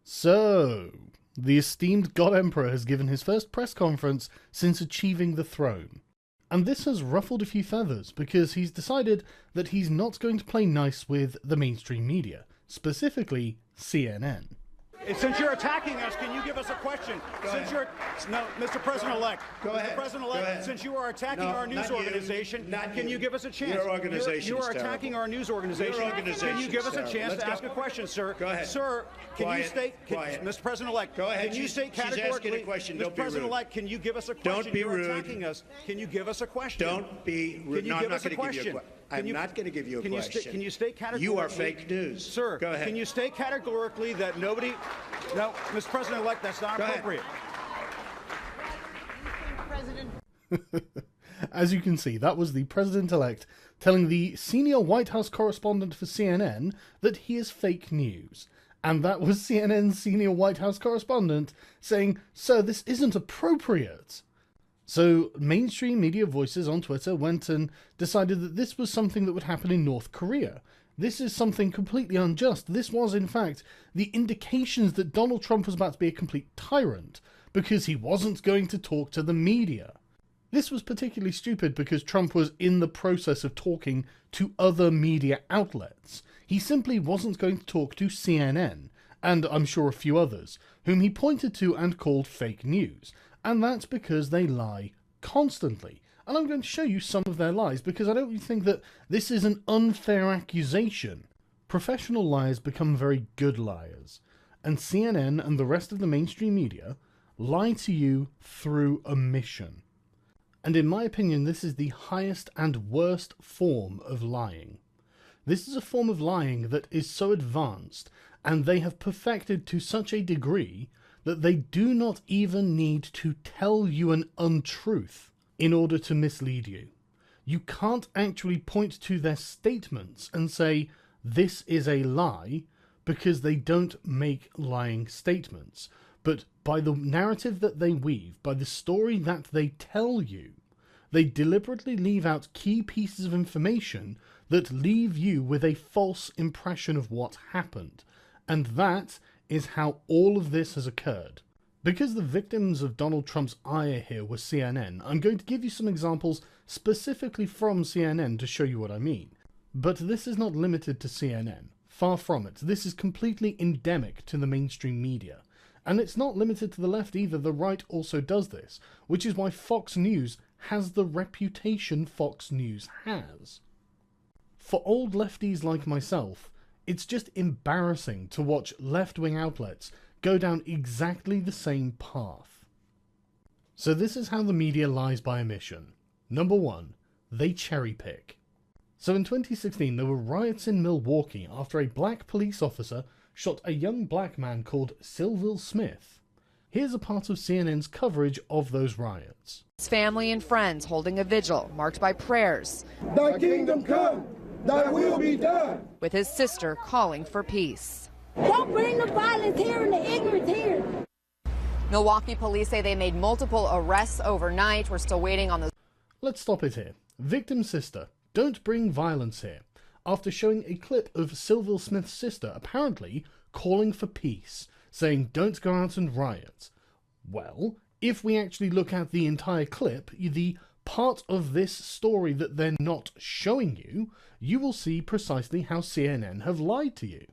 So, the esteemed God Emperor has given his first press conference since achieving the throne. And this has ruffled a few feathers because he's decided that he's not going to play nice with the mainstream media, specifically CNN. Since you're attacking us, can you give us a question? No, Mr. President-elect. Go ahead. Mr. President-elect, since you are attacking our news organization, can you give us a chance? Your organization You are attacking our news organization. Can you give us a chance to ask a question, sir? Go ahead. Sir, can you state, Mr. President-elect, go ahead. Can you state She's asking a categorically, question. Mr. President-elect, can you give us a question? Don't be rude. You're attacking us. Can you give us a question? Don't be rude. No, I'm not going to give you a question. I'm not going to give you a question. Can you state categorically? You are fake news. Sir, go ahead. Can you state categorically that nobody... No, Mr. President-elect, that's not appropriate. As you can see, that was the President-elect telling the senior White House correspondent for CNN that he is fake news. And that was CNN's senior White House correspondent saying, "Sir, this isn't appropriate." So mainstream media voices on Twitter went and decided that this was something that would happen in North Korea. This is something completely unjust. This was, in fact, the indications that Donald Trump was about to be a complete tyrant because he wasn't going to talk to the media. This was particularly stupid because Trump was in the process of talking to other media outlets. He simply wasn't going to talk to CNN, and I'm sure a few others, whom he pointed to and called fake news. And that's because they lie constantly. And I'm going to show you some of their lies because I don't think that this is an unfair accusation. Professional liars become very good liars. And CNN and the rest of the mainstream media lie to you through omission. And in my opinion, this is the highest and worst form of lying. This is a form of lying that is so advanced, and they have perfected to such a degree that they do not even need to tell you an untruth in order to mislead you. You can't actually point to their statements and say, this is a lie, because they don't make lying statements. But by the narrative that they weave, by the story that they tell you, they deliberately leave out key pieces of information that leave you with a false impression of what happened. And that is how all of this has occurred. Because the victims of Donald Trump's ire here were CNN, I'm going to give you some examples specifically from CNN to show you what I mean. But this is not limited to CNN. Far from it. This is completely endemic to the mainstream media. And it's not limited to the left either. The right also does this, which is why Fox News has the reputation Fox News has. For old lefties like myself, it's just embarrassing to watch left-wing outlets go down exactly the same path. So this is how the media lies by omission. Number 1, they cherry pick. So in 2016 there were riots in Milwaukee after a black police officer shot a young black man called Sylville Smith. Here's a part of CNN's coverage of those riots. His family and friends holding a vigil marked by prayers. Thy kingdom come, thy will be done. With his sister calling for peace. Don't bring the violence here and the ignorance here. Milwaukee police say they made multiple arrests overnight. We're still waiting on the... Let's stop it here. Victim sister, don't bring violence here. After showing a clip of Sylville Smith's sister apparently calling for peace, saying don't go out and riot. Well, if we actually look at the entire clip, the part of this story that they're not showing you, you will see precisely how CNN have lied to you.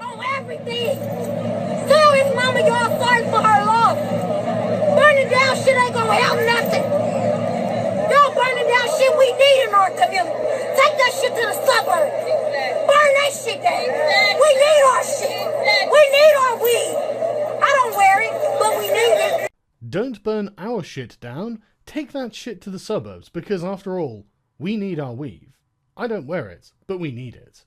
On everything. Tell his mama y'all sorry for her loss. Burning down shit ain't gonna help nothing. Y'all burning down shit we need in our community. Take that shit to the suburbs. Burn that shit down. We need our shit. We need our weed. I don't wear it, but we need it. Don't burn our shit down. Take that shit to the suburbs, because after all, we need our weave. I don't wear it, but we need it.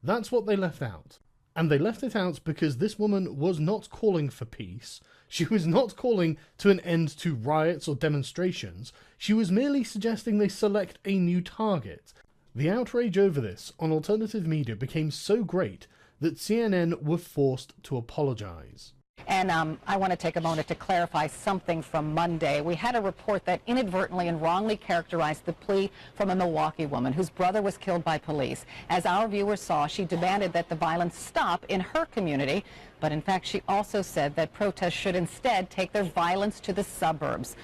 That's what they left out. And they left it out because this woman was not calling for peace. She was not calling to an end to riots or demonstrations. She was merely suggesting they select a new target. The outrage over this on alternative media became so great that CNN were forced to apologize. And I want to take a moment to clarify something from Monday. We had a report that inadvertently and wrongly characterized the plea from a Milwaukee woman whose brother was killed by police. As our viewers saw, she demanded that the violence stop in her community. But in fact, she also said that protests should instead take their violence to the suburbs.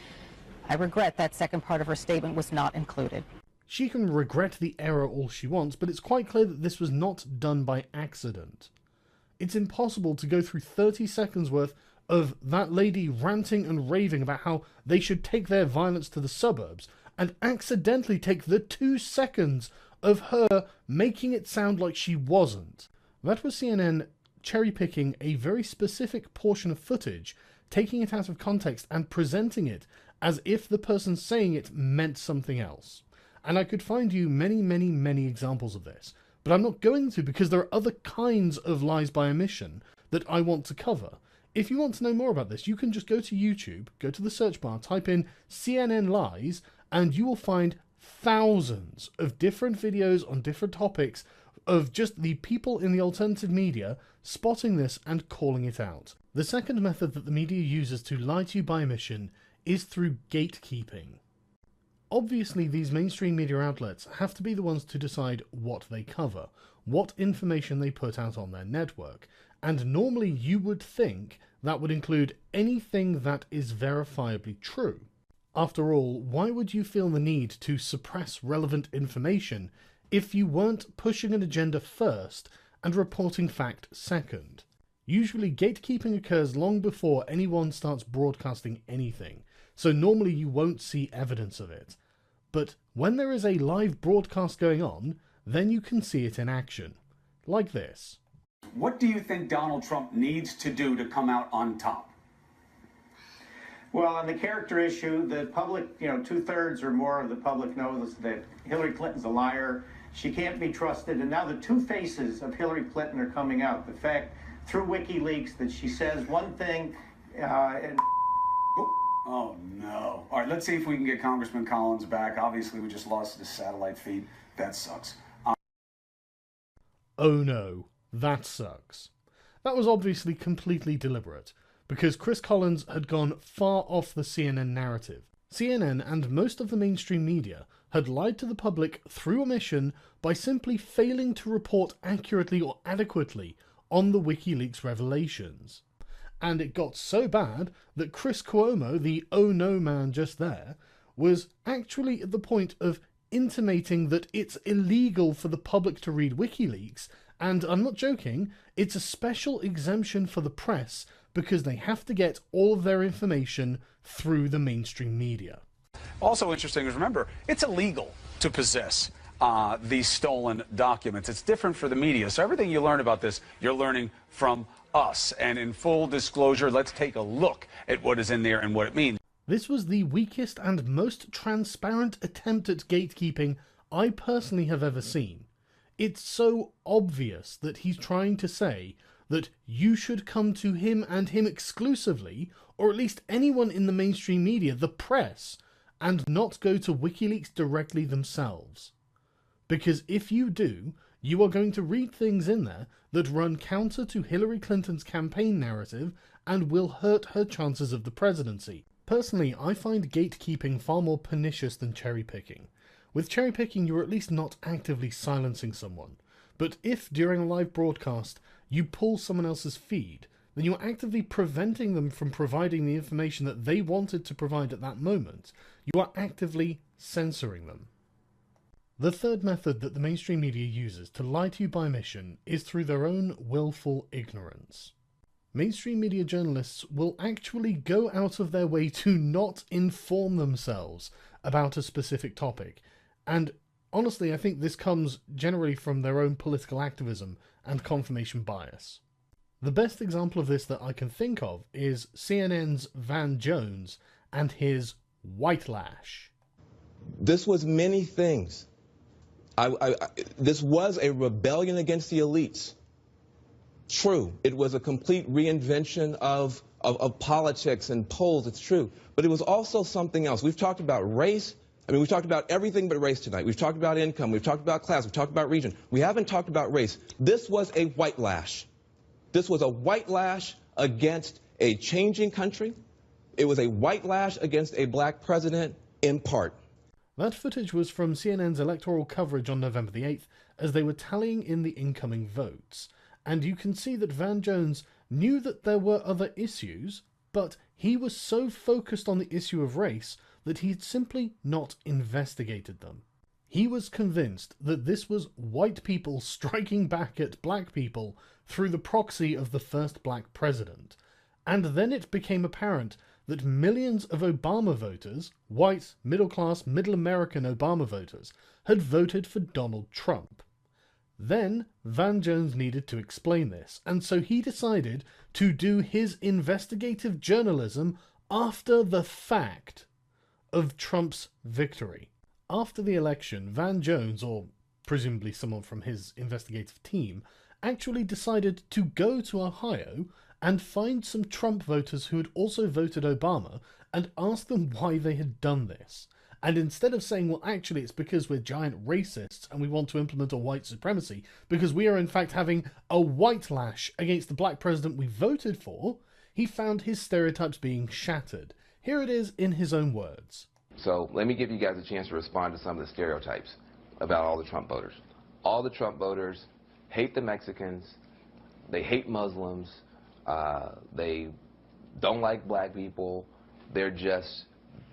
I regret that second part of her statement was not included. She can regret the error all she wants, but it's quite clear that this was not done by accident. It's impossible to go through 30 seconds worth of that lady ranting and raving about how they should take their violence to the suburbs and accidentally take the 2 seconds of her making it sound like she wasn't. That was CNN cherry-picking a very specific portion of footage, taking it out of context and presenting it as if the person saying it meant something else. And I could find you many, many, many examples of this. But I'm not going to, because there are other kinds of lies by omission that I want to cover. If you want to know more about this, you can just go to YouTube, go to the search bar, type in CNN lies, and you will find thousands of different videos on different topics of just the people in the alternative media spotting this and calling it out. The second method that the media uses to lie to you by omission is through gatekeeping. Obviously, these mainstream media outlets have to be the ones to decide what they cover, what information they put out on their network, and normally you would think that would include anything that is verifiably true. After all, why would you feel the need to suppress relevant information if you weren't pushing an agenda first and reporting fact second? Usually gatekeeping occurs long before anyone starts broadcasting anything, so normally you won't see evidence of it. But when there is a live broadcast going on, then you can see it in action. Like this. What do you think Donald Trump needs to do to come out on top? Well, on the character issue, the public, 2/3 or more of the public knows that Hillary Clinton's a liar. She can't be trusted. And now the two faces of Hillary Clinton are coming out. The fact through WikiLeaks that she says one thing and... Oh, no. All right, let's see if we can get Congressman Collins back. Obviously, we just lost his satellite feed. That sucks. Oh no, that sucks. That was obviously completely deliberate, because Chris Collins had gone far off the CNN narrative. CNN and most of the mainstream media had lied to the public through omission by simply failing to report accurately or adequately on the WikiLeaks revelations. And it got so bad that Chris Cuomo, the oh no man just there, was actually at the point of intimating that it's illegal for the public to read WikiLeaks, and I'm not joking, it's a special exemption for the press because they have to get all of their information through the mainstream media. Also interesting is, remember, it's illegal to possess these stolen documents. It's different for the media. So everything you learn about this, you're learning from us. And in full disclosure, let's take a look at what is in there and what it means. This was the weakest and most transparent attempt at gatekeeping I personally have ever seen. It's so obvious that he's trying to say that you should come to him and him exclusively, or at least anyone in the mainstream media, the press, and not go to WikiLeaks directly themselves. Because if you do, you are going to read things in there that run counter to Hillary Clinton's campaign narrative and will hurt her chances of the presidency. Personally, I find gatekeeping far more pernicious than cherry-picking. With cherry-picking, you're at least not actively silencing someone. But if, during a live broadcast, you pull someone else's feed, then you're actively preventing them from providing the information that they wanted to provide at that moment. You are actively censoring them. The third method that the mainstream media uses to lie to you by omission is through their own willful ignorance. Mainstream media journalists will actually go out of their way to not inform themselves about a specific topic, and honestly I think this comes generally from their own political activism and confirmation bias. The best example of this that I can think of is CNN's Van Jones and his white lash. This was many things. This was a rebellion against the elites. True, it was a complete reinvention of politics and polls, it's true. But it was also something else. We've talked about race. I mean, we've talked about everything but race tonight. We've talked about income. We've talked about class. We've talked about region. We haven't talked about race. This was a white lash. This was a white lash against a changing country. It was a white lash against a black president in part. That footage was from CNN's electoral coverage on November the 8th as they were tallying in the incoming votes. And you can see that Van Jones knew that there were other issues, but he was so focused on the issue of race that he'd simply not investigated them. He was convinced that this was white people striking back at black people through the proxy of the first black president. And then it became apparent that millions of Obama voters, white, middle-class, middle American Obama voters, had voted for Donald Trump. Then Van Jones needed to explain this, and so he decided to do his investigative journalism after the fact of Trump's victory. After the election, Van Jones, or presumably someone from his investigative team, actually decided to go to Ohio and find some Trump voters who had also voted Obama and ask them why they had done this. And instead of saying, well, actually, it's because we're giant racists and we want to implement a white supremacy, because we are in fact having a white lash against the black president we voted for, he found his stereotypes being shattered. Here it is in his own words. So let me give you guys a chance to respond to some of the stereotypes about all the Trump voters. All the Trump voters hate the Mexicans, they hate Muslims, they don't like black people, they're just,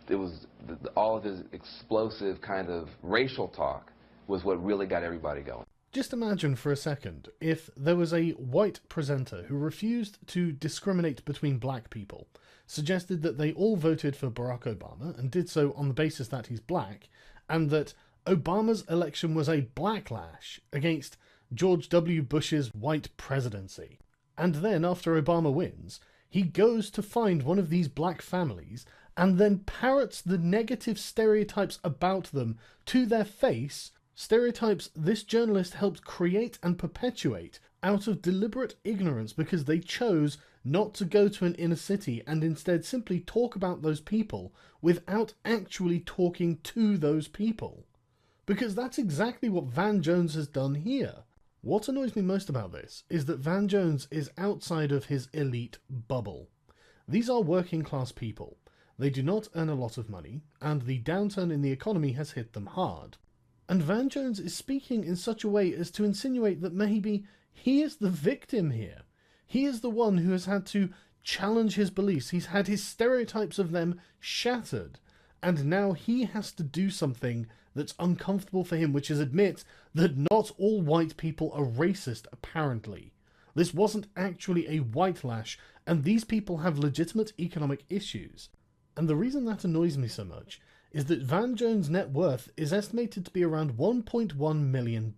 it was all of his explosive kind of racial talk was what really got everybody going. Just imagine for a second if there was a white presenter who refused to discriminate between black people, suggested that they all voted for Barack Obama and did so on the basis that he's black, and that Obama's election was a backlash against George W. Bush's white presidency. And then, after Obama wins, he goes to find one of these black families and then parrots the negative stereotypes about them to their face, stereotypes this journalist helped create and perpetuate out of deliberate ignorance because they chose not to go to an inner city and instead simply talk about those people without actually talking to those people. Because that's exactly what Van Jones has done here. What annoys me most about this is that Van Jones is outside of his elite bubble. These are working class people. They do not earn a lot of money, and the downturn in the economy has hit them hard. And Van Jones is speaking in such a way as to insinuate that maybe he is the victim here. He is the one who has had to challenge his beliefs. He's had his stereotypes of them shattered, and now he has to do something that's uncomfortable for him, which is admit that not all white people are racist, apparently. This wasn't actually a white lash, and these people have legitimate economic issues. And the reason that annoys me so much is that Van Jones' net worth is estimated to be around $1.1 million.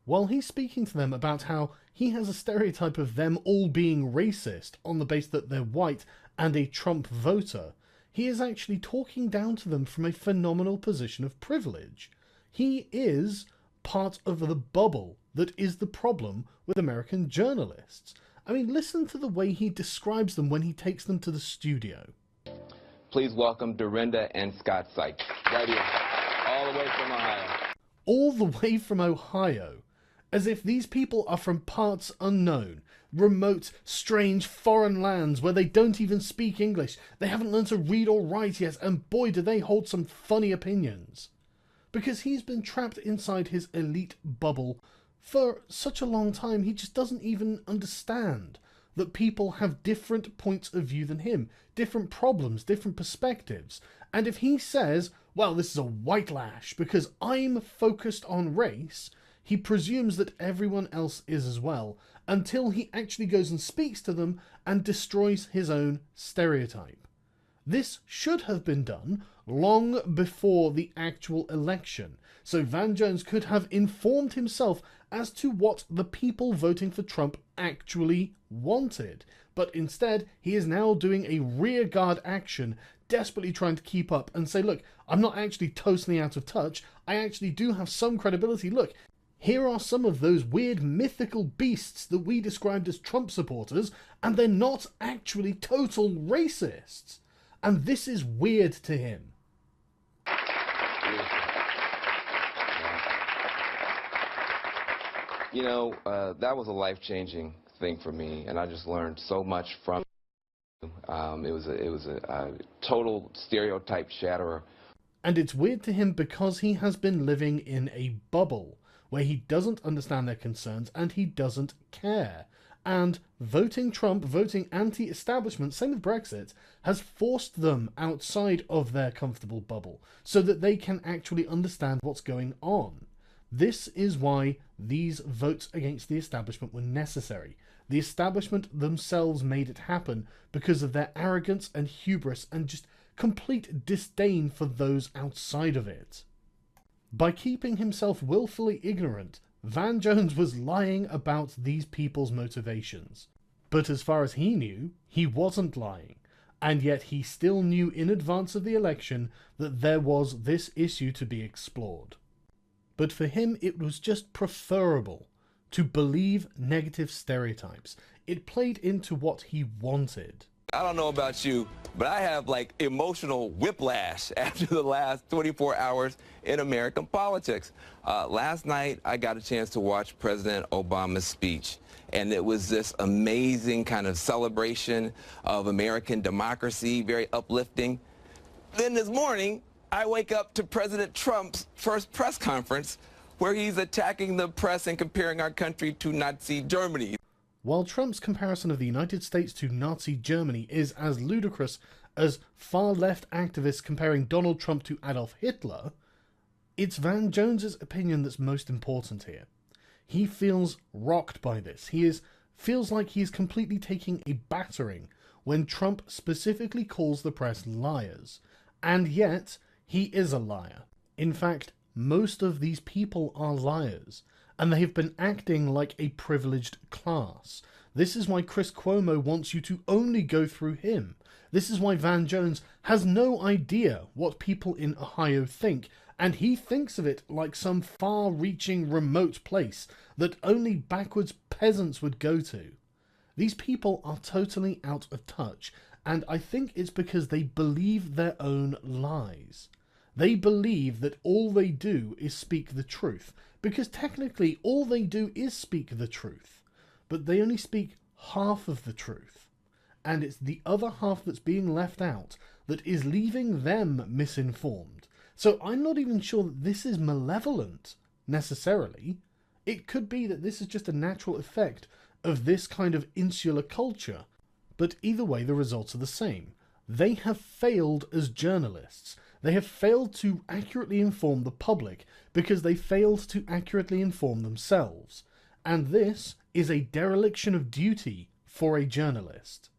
While he's speaking to them about how he has a stereotype of them all being racist on the basis that they're white and a Trump voter, he is actually talking down to them from a phenomenal position of privilege. He is part of the bubble that is the problem with American journalists. I mean, listen to the way he describes them when he takes them to the studio. Please welcome Dorinda and Scott Sykes, right here, all the way from Ohio. All the way from Ohio. As if these people are from parts unknown, remote, strange, foreign lands where they don't even speak English. They haven't learned to read or write yet, and boy do they hold some funny opinions. Because he's been trapped inside his elite bubble for such a long time, he just doesn't even understand that people have different points of view than him, different problems, different perspectives. And if he says, well, this is a white lash because I'm focused on race, he presumes that everyone else is as well, until he actually goes and speaks to them and destroys his own stereotype. This should have been done long before the actual election, so Van Jones could have informed himself as to what the people voting for Trump actually wanted. But instead, he is now doing a rearguard action, desperately trying to keep up and say, look, I'm not actually totally out of touch. I actually do have some credibility. Look, here are some of those weird mythical beasts that we described as Trump supporters, and they're not actually total racists. And this is weird to him. You know, that was a life-changing thing for me, and I just learned so much from It was a total stereotype shatterer. And it's weird to him because he has been living in a bubble where he doesn't understand their concerns and he doesn't care. And voting Trump, voting anti-establishment, same with Brexit, has forced them outside of their comfortable bubble so that they can actually understand what's going on. This is why these votes against the establishment were necessary. The establishment themselves made it happen because of their arrogance and hubris and just complete disdain for those outside of it. By keeping himself willfully ignorant, Van Jones was lying about these people's motivations. But as far as he knew, he wasn't lying, and yet he still knew in advance of the election that there was this issue to be explored. But for him, it was just preferable to believe negative stereotypes. It played into what he wanted. I don't know about you, but I have like emotional whiplash after the last 24 hours in American politics. Last night, I got a chance to watch President Obama's speech, and it was this amazing kind of celebration of American democracy, very uplifting. Then this morning, I wake up to President Trump's first press conference where he's attacking the press and comparing our country to Nazi Germany. While Trump's comparison of the United States to Nazi Germany is as ludicrous as far-left activists comparing Donald Trump to Adolf Hitler, it's Van Jones's opinion that's most important here. He feels rocked by this. Feels like he is completely taking a battering when Trump specifically calls the press liars. And yet, he is a liar. In fact, most of these people are liars, and they have been acting like a privileged class. This is why Chris Cuomo wants you to only go through him. This is why Van Jones has no idea what people in Ohio think, and he thinks of it like some far-reaching remote place that only backwards peasants would go to. These people are totally out of touch, and I think it's because they believe their own lies. They believe that all they do is speak the truth, because technically all they do is speak the truth, but they only speak half of the truth, and it's the other half that's being left out that is leaving them misinformed. So I'm not even sure that this is malevolent, necessarily. It could be that this is just a natural effect of this kind of insular culture, but either way the results are the same. They have failed as journalists. They have failed to accurately inform the public because they failed to accurately inform themselves. And this is a dereliction of duty for a journalist.